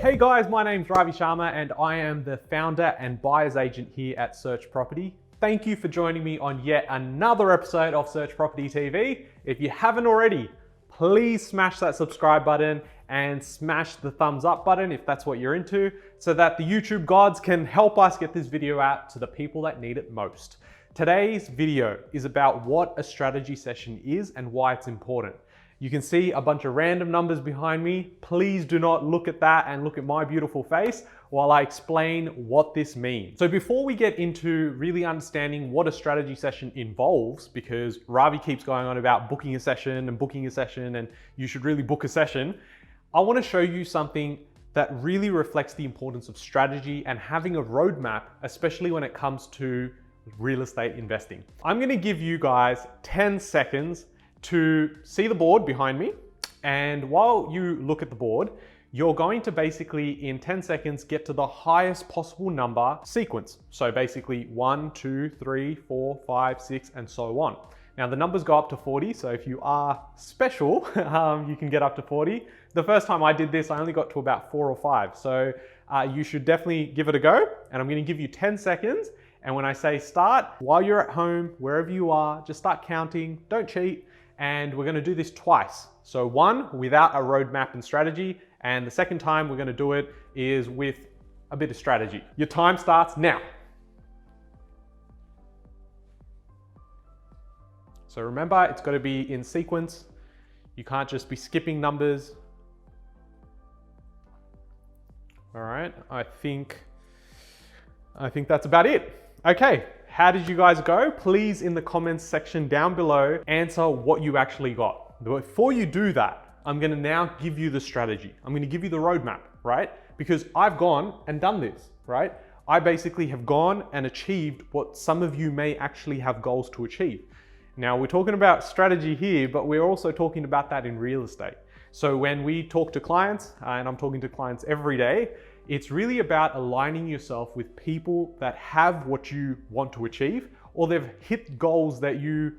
Hey guys, my name's Ravi Sharma and I am the founder and buyer's agent here at Search Property. Thank you for joining me on yet another episode of Search Property TV. If you haven't already, please smash that subscribe button and smash the thumbs up button if that's what you're into, so that the YouTube gods can help us get this video out to the people that need it most. Today's video is about what a strategy session is and why it's important. You can see a bunch of random numbers behind me. Please do not look at that and look at my beautiful face while I explain what this means. So before we get into really understanding what a strategy session involves, because Ravi keeps going on about booking a session and you should really book a session, I want to show you something that really reflects the importance of strategy and having a roadmap, especially when it comes to real estate investing. I'm going to give you guys 10 seconds to see the board behind me. And while you look at the board, you're going to basically in 10 seconds get to the highest possible number sequence. So basically 1, 2, 3, 4, 5, 6, and so on. Now the numbers go up to 40. So if you are special, you can get up to 40. The first time I did this, I only got to about 4 or 5. So you should definitely give it a go. And I'm going to give you 10 seconds. And when I say start, while you're at home, wherever you are, just start counting, don't cheat. And we're going to do this twice. So one, without a roadmap and strategy. And the second time we're going to do it is with a bit of strategy. Your time starts now. So remember, it's got to be in sequence. You can't just be skipping numbers. All right, I think that's about it. Okay. How did you guys go? Please in the comments section down below, answer what you actually got. Before you do that, I'm gonna now give you the strategy. I'm gonna give you the roadmap, right? Because I've gone and done this, right? I basically have gone and achieved what some of you may actually have goals to achieve. Now we're talking about strategy here, but we're also talking about that in real estate. So when we talk to clients, and I'm talking to clients every day, it's really about aligning yourself with people that have what you want to achieve, or they've hit goals that you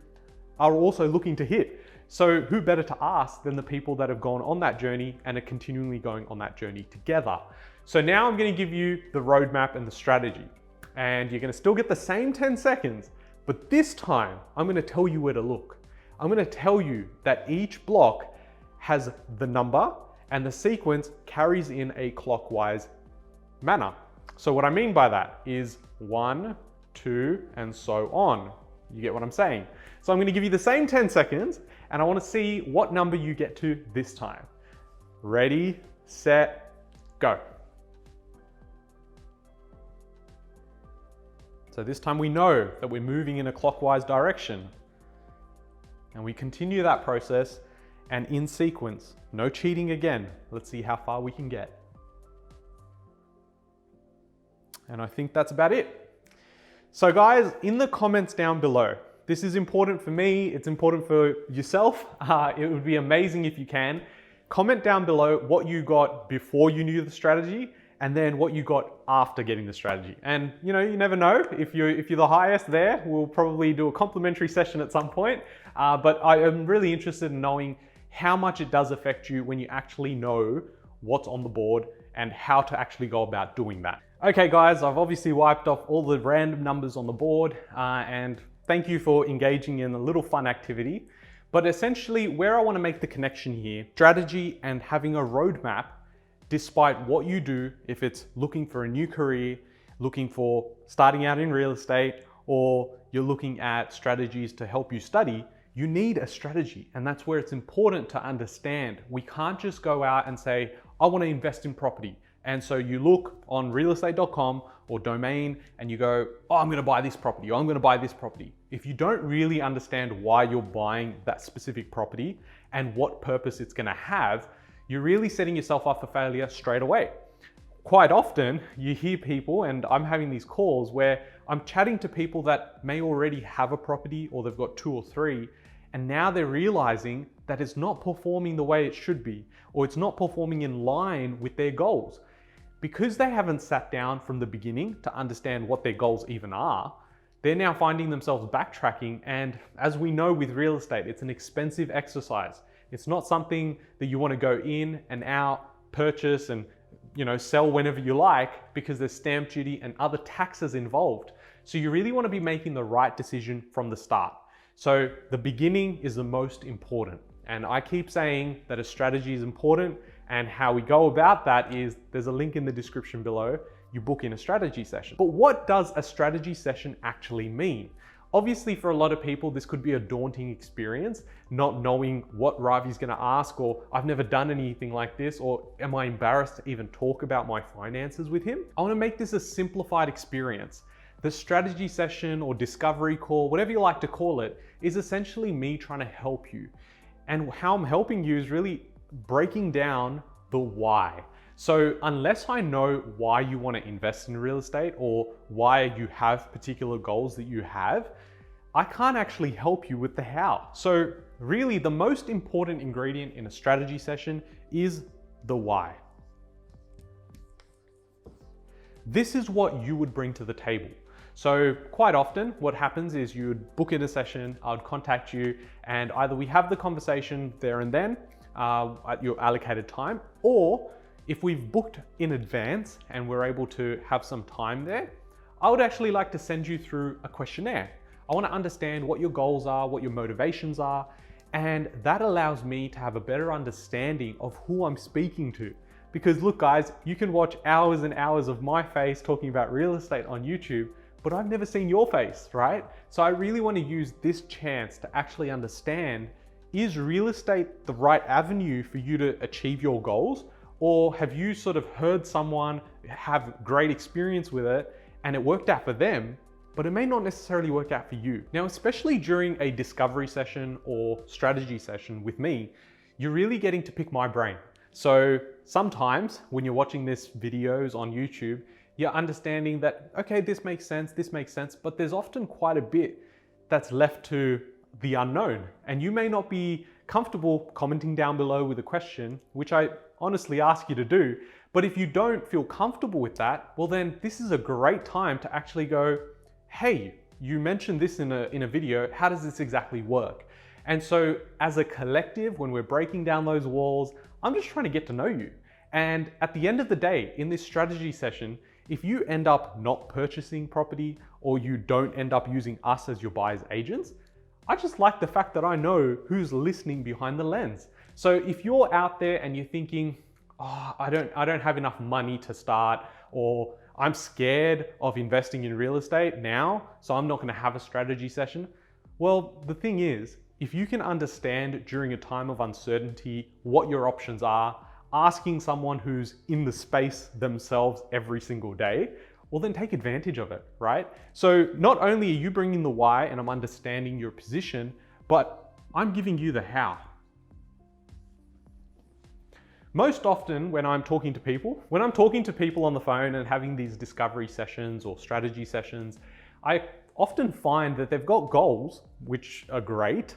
are also looking to hit. So who better to ask than the people that have gone on that journey and are continually going on that journey together. So now I'm going to give you the roadmap and the strategy, and you're going to still get the same 10 seconds, but this time I'm going to tell you where to look. I'm going to tell you that each block has the number and the sequence carries in a clockwise manner. So what I mean by that is 1, 2, and so on. You get what I'm saying? So I'm going to give you the same 10 seconds and I want to see what number you get to this time. Ready, set, go. So this time we know that we're moving in a clockwise direction. And we continue that process and in sequence. No cheating again. Let's see how far we can get. And I think that's about it. So guys, in the comments down below, this is important for me, it's important for yourself. It would be amazing if you can. Comment down below what you got before you knew the strategy and then what you got after getting the strategy. And you know, you never know, if you're the highest there, we'll probably do a complimentary session at some point. But I am really interested in knowing how much it does affect you when you actually know what's on the board and how to actually go about doing that. Okay guys, I've obviously wiped off all the random numbers on the board and thank you for engaging in a little fun activity. But essentially where I want to make the connection here, strategy and having a roadmap, despite what you do, if it's looking for a new career, looking for starting out in real estate, or you're looking at strategies to help you study, you need a strategy. And that's where it's important to understand. We can't just go out and say, I want to invest in property. And so you look on realestate.com or Domain and you go, oh, I'm going to buy this property, or I'm going to buy this property. If you don't really understand why you're buying that specific property and what purpose it's going to have, you're really setting yourself up for failure straight away. Quite often you hear people, and I'm having these calls where I'm chatting to people that may already have a property or they've got 2 or 3, and now they're realizing that it's not performing the way it should be, or it's not performing in line with their goals. Because they haven't sat down from the beginning to understand what their goals even are, they're now finding themselves backtracking. And as we know with real estate, it's an expensive exercise. It's not something that you want to go in and out, purchase and sell whenever you like because there's stamp duty and other taxes involved. So you really want to be making the right decision from the start. So the beginning is the most important. And I keep saying that a strategy is important, and how we go about that is there's a link in the description below. You book in a strategy session. But what does a strategy session actually mean? Obviously, for a lot of people, this could be a daunting experience, not knowing what Ravi's gonna ask, or I've never done anything like this, or am I embarrassed to even talk about my finances with him? I wanna make this a simplified experience. The strategy session or discovery call, whatever you like to call it, is essentially me trying to help you. And how I'm helping you is really breaking down the why. So unless I know why you want to invest in real estate or why you have particular goals that you have, I can't actually help you with the how. So really the most important ingredient in a strategy session is the why. This is what you would bring to the table. So quite often what happens is you would book in a session, I would contact you, and either we have the conversation there and then at your allocated time, or if we've booked in advance and we're able to have some time there, I would actually like to send you through a questionnaire. I want to understand what your goals are, what your motivations are, and that allows me to have a better understanding of who I'm speaking to. Because look guys, you can watch hours and hours of my face talking about real estate on YouTube, but I've never seen your face, right? So I really want to use this chance to actually understand, is real estate the right avenue for you to achieve your goals? Or have you sort of heard someone have great experience with it and it worked out for them, but it may not necessarily work out for you? Now, especially during a discovery session or strategy session with me, you're really getting to pick my brain. So sometimes when you're watching this videos on YouTube, you're understanding that, okay, this makes sense, but there's often quite a bit that's left to the unknown. And you may not be comfortable commenting down below with a question, which I honestly ask you to do. But if you don't feel comfortable with that, well then this is a great time to actually go, hey, you mentioned this in a video, how does this exactly work? And so as a collective, when we're breaking down those walls, I'm just trying to get to know you. And at the end of the day, in this strategy session, if you end up not purchasing property or you don't end up using us as your buyer's agents, I just like the fact that I know who's listening behind the lens. So if you're out there and you're thinking, oh, I don't have enough money to start, or I'm scared of investing in real estate now, so I'm not going to have a strategy session. Well, the thing is, if you can understand during a time of uncertainty what your options are, asking someone who's in the space themselves every single day, well then take advantage of it, right? So not only are you bringing the why and I'm understanding your position, but I'm giving you the how. Most often when I'm talking to people on the phone and having these discovery sessions or strategy sessions, I often find that they've got goals, which are great,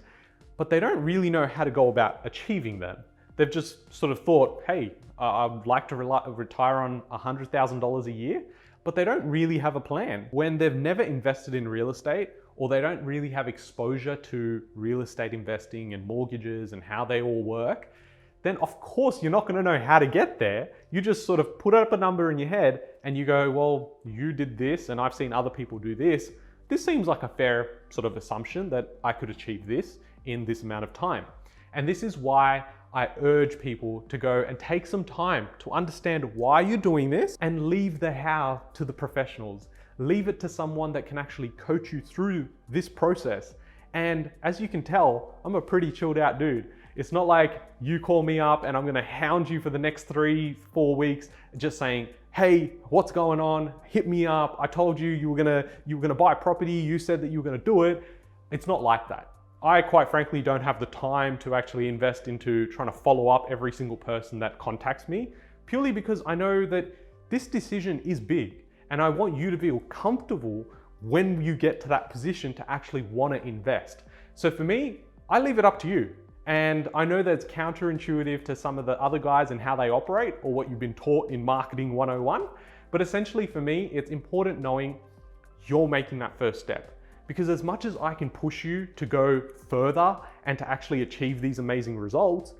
but they don't really know how to go about achieving them. They've just sort of thought, hey, I'd like to retire on $100,000 a year, but they don't really have a plan. When they've never invested in real estate, or they don't really have exposure to real estate investing and mortgages and how they all work, then of course you're not going to know how to get there. You just sort of put up a number in your head and you go, well, you did this and I've seen other people do this. This seems like a fair sort of assumption that I could achieve this in this amount of time. And this is why I urge people to go and take some time to understand why you're doing this and leave the how to the professionals. Leave it to someone that can actually coach you through this process. And as you can tell, I'm a pretty chilled out dude. It's not like you call me up and I'm gonna hound you for the next 3-4 weeks just saying, hey, what's going on? Hit me up. I told you you were gonna buy a property. You said that you were gonna do it. It's not like that. I quite frankly don't have the time to actually invest into trying to follow up every single person that contacts me, purely because I know that this decision is big and I want you to feel comfortable when you get to that position to actually want to invest. So for me, I leave it up to you. And I know that it's counterintuitive to some of the other guys and how they operate or what you've been taught in marketing 101. But essentially for me, it's important knowing you're making that first step. Because as much as I can push you to go further and to actually achieve these amazing results,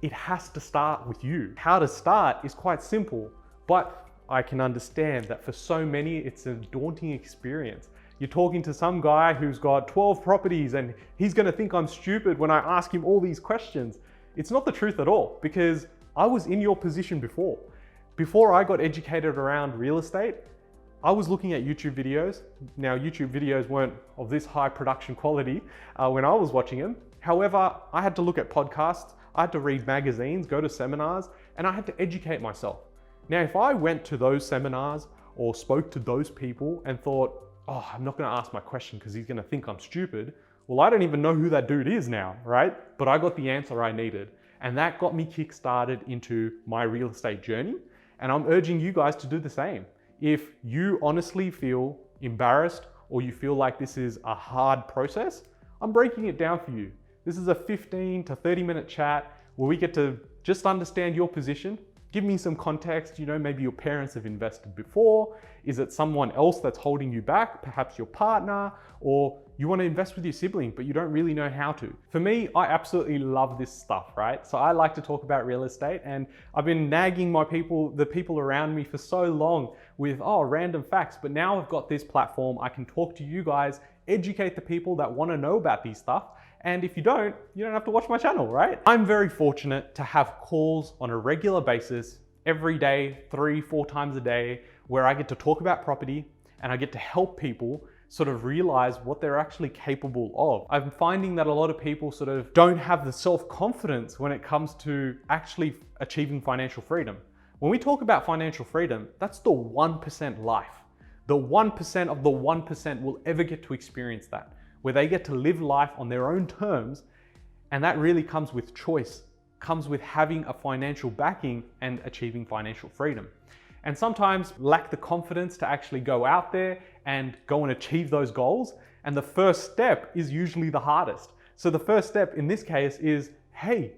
it has to start with you. How to start is quite simple. But I can understand that for so many, it's a daunting experience. You're talking to some guy who's got 12 properties and he's gonna think I'm stupid when I ask him all these questions. It's not the truth at all, because I was in your position before. Before I got educated around real estate, I was looking at YouTube videos. Now, YouTube videos weren't of this high production quality when I was watching them. However, I had to look at podcasts, I had to read magazines, go to seminars, and I had to educate myself. Now, if I went to those seminars or spoke to those people and thought, oh, I'm not gonna ask my question because he's gonna think I'm stupid, well, I don't even know who that dude is now, right? But I got the answer I needed. And that got me kick-started into my real estate journey. And I'm urging you guys to do the same. If you honestly feel embarrassed or you feel like this is a hard process, I'm breaking it down for you. This is a 15 to 30 minute chat where we get to just understand your position. Give me some context, maybe your parents have invested before. Is it someone else that's holding you back? Perhaps your partner, or you want to invest with your sibling, but you don't really know how to. For me, I absolutely love this stuff, right? So I like to talk about real estate, and I've been nagging the people around me for so long with, random facts, but now I've got this platform. I can talk to you guys, educate the people that want to know about these stuff. And if you don't have to watch my channel, right? I'm very fortunate to have calls on a regular basis, every day, 3-4 times a day, where I get to talk about property and I get to help people sort of realize what they're actually capable of. I'm finding that a lot of people sort of don't have the self-confidence when it comes to actually achieving financial freedom. When we talk about financial freedom, that's the 1% life. The 1% of the 1% will ever get to experience that, where they get to live life on their own terms. And that really comes with choice, comes with having a financial backing and achieving financial freedom. And sometimes lack the confidence to actually go out there and go and achieve those goals. And the first step is usually the hardest. So the first step in this case is, hey,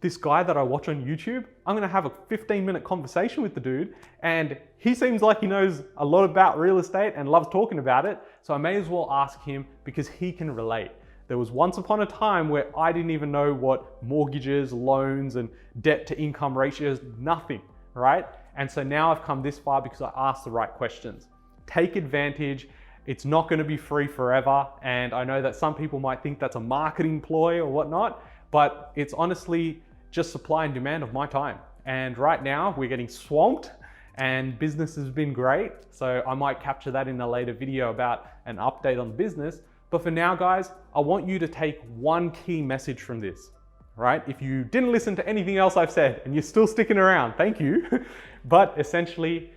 this guy that I watch on YouTube, I'm gonna have a 15-minute conversation with the dude, and he seems like he knows a lot about real estate and loves talking about it, so I may as well ask him because he can relate. There was once upon a time where I didn't even know what mortgages, loans, and debt to income ratios, nothing, right? And so now I've come this far because I asked the right questions. Take advantage. It's not gonna be free forever, and I know that some people might think that's a marketing ploy or whatnot, but it's honestly just supply and demand of my time. And right now we're getting swamped and business has been great. So I might capture that in a later video about an update on the business. But for now, guys, I want you to take one key message from this, right? If you didn't listen to anything else I've said and you're still sticking around, thank you. But essentially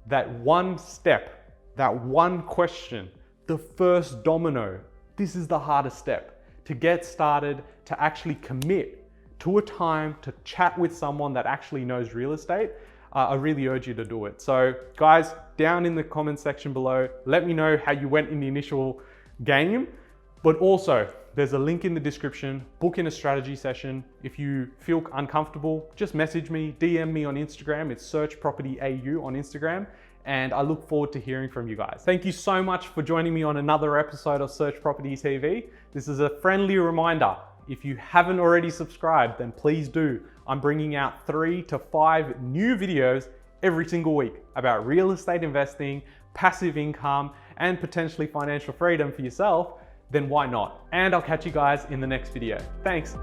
that one step, that one question, the first domino, this is the hardest step to get started, to actually commit to a time to chat with someone that actually knows real estate. I really urge you to do it. So guys, down in the comment section below, let me know how you went in the initial game, but also there's a link in the description, book in a strategy session. If you feel uncomfortable, just message me, DM me on Instagram. It's Search Property AU on Instagram. And I look forward to hearing from you guys. Thank you so much for joining me on another episode of Search Property TV. This is a friendly reminder. If you haven't already subscribed, then please do. I'm bringing out 3 to 5 new videos every single week about real estate investing, passive income, and potentially financial freedom for yourself. Then why not? And I'll catch you guys in the next video. Thanks.